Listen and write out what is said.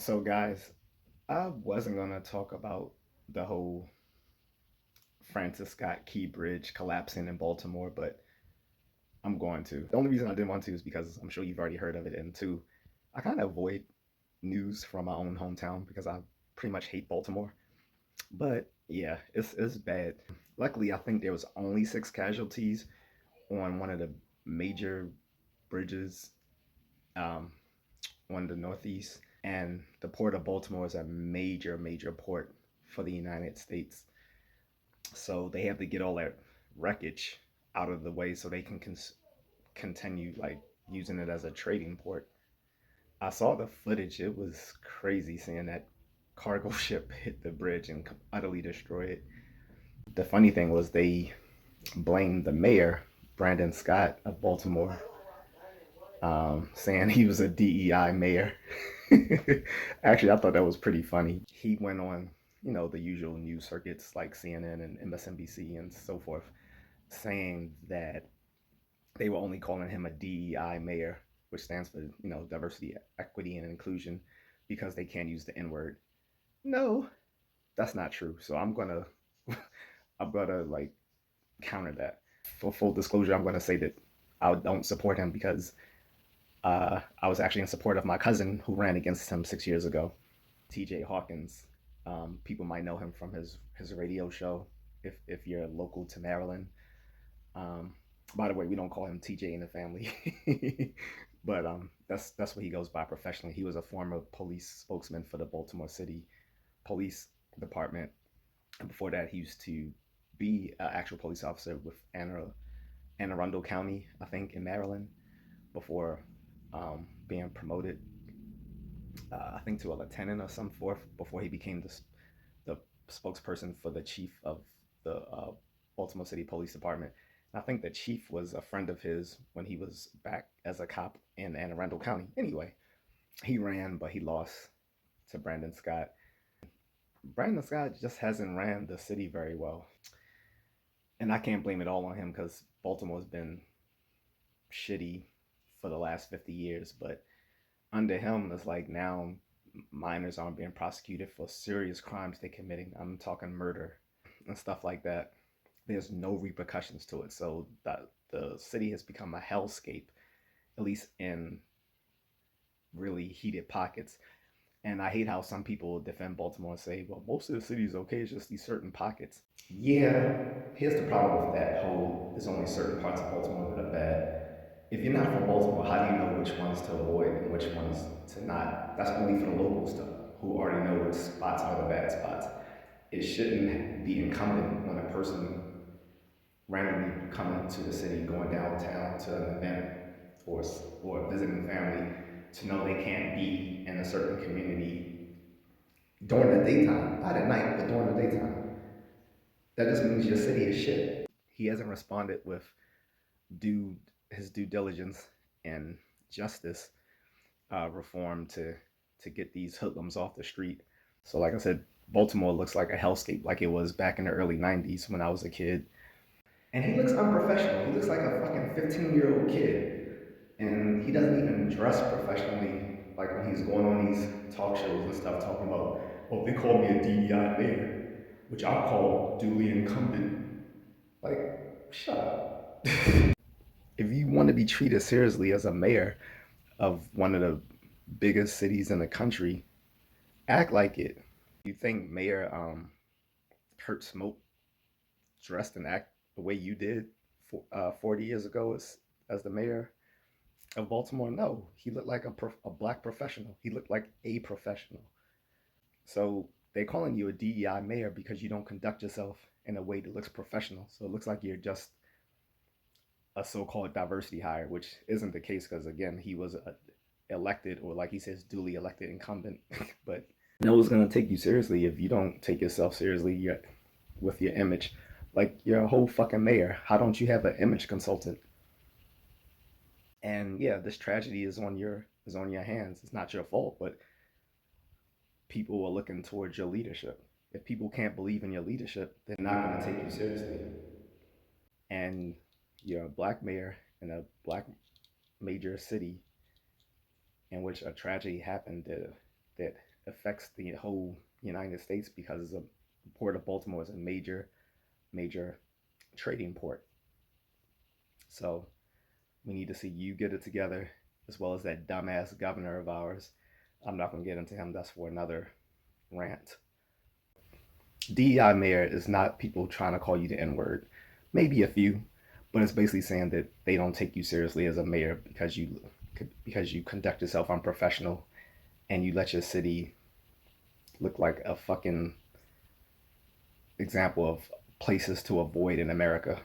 So, guys, I wasn't going to talk about the whole Francis Scott Key Bridge collapsing in Baltimore, but I'm going to. The only reason I didn't want to is because I'm sure you've already heard of it. And two, I kind of avoid news from my own hometown because I pretty much hate Baltimore. But yeah, it's bad. Luckily, I think there was only six casualties on one of the major bridges um, on the Northeast. And the port of Baltimore is a major port for the United States. So they have to get all that wreckage out of the way so they can continue like using it as a trading port. I saw the footage. It was crazy seeing that cargo ship hit the bridge and utterly destroy it. The funny thing was they blamed the mayor, Brandon Scott of Baltimore, saying he was a DEI mayor. Actually, I thought that was pretty funny. He went on, the usual news circuits like CNN and MSNBC and so forth, saying that they were only calling him a DEI mayor, which stands for, diversity, equity, and inclusion, because they can't use the N word. No, that's not true. So I'm gonna like counter that. For full disclosure, I'm gonna say that I don't support him because I was actually in support of my cousin who ran against him 6 years ago, T.J. Hawkins. People might know him from his radio show if you're local to Maryland. Um, by the way, we don't call him TJ in the family, but that's what he goes by professionally. He was a former police spokesman for the Baltimore City Police Department, and before that, he used to be an actual police officer with Anne Arundel County, I think, in Maryland, before being promoted, I think, to a lieutenant or some forth before he became the spokesperson for the chief of the Baltimore City Police Department. And I think the chief was a friend of his when he was back as a cop in Anne Arundel County. Anyway, he ran, but he lost to Brandon Scott. Brandon Scott just hasn't ran the city very well. And I can't blame it all on him because Baltimore's been shitty for the last 50 years. But under him, it's like now minors aren't being prosecuted for serious crimes they're committing. I'm talking murder and stuff like that. There's no repercussions to it. So the city has become a hellscape, at least in really heated pockets. And I hate how some people defend Baltimore and say, well, most of the city is okay, it's just these certain pockets. Yeah, here's the problem with that whole there's only certain parts of Baltimore that are bad. If you're not from Baltimore, how do you know which ones to avoid and which ones to not? That's only for the locals who already know which spots are the bad spots. It shouldn't be incumbent on a person randomly coming to the city, going downtown to an event or visiting family to know they can't be in a certain community during the daytime, not at night, but during the daytime. That just means your city is shit. He hasn't responded with due his due diligence and justice reform to get these hoodlums off the street. So, like I said, Baltimore looks like a hellscape, like it was back in the early '90s when I was a kid. And he looks unprofessional. He looks like a fucking 15-year-old kid, and he doesn't even dress professionally. Like when he's going on these talk shows and stuff, talking about, oh, they called me a DEI mayor, which I'll call duly incumbent. Like, shut up. If you want to be treated seriously as a mayor of one of the biggest cities in the country, act like it. You think Mayor Kurt Smoke dressed and act the way you did 40 years ago as the mayor of Baltimore? No, he looked like a black professional. He looked like a professional. So they're calling you a DEI mayor because you don't conduct yourself in a way that looks professional. So it looks like you're just a so-called diversity hire, which isn't the case because again, he was elected, or like he says, duly elected incumbent. But no one's gonna take you seriously if you don't take yourself seriously yet with your image. Like you're a whole fucking mayor. How don't you have an image consultant? And yeah, this tragedy is on your hands. It's not your fault, but people are looking towards your leadership. If people can't believe in your leadership, they're not going to take you seriously. And you're a black mayor in a black major city in which a tragedy happened that affects the whole United States because the port of Baltimore is a major trading port. So we need to see you get it together, as well as that dumbass governor of ours. I'm not going to get into him. That's for another rant. DEI mayor is not people trying to call you the N word. Maybe a few, but it's basically saying that they don't take you seriously as a mayor because you conduct yourself unprofessional and you let your city look like a fucking example of places to avoid in America.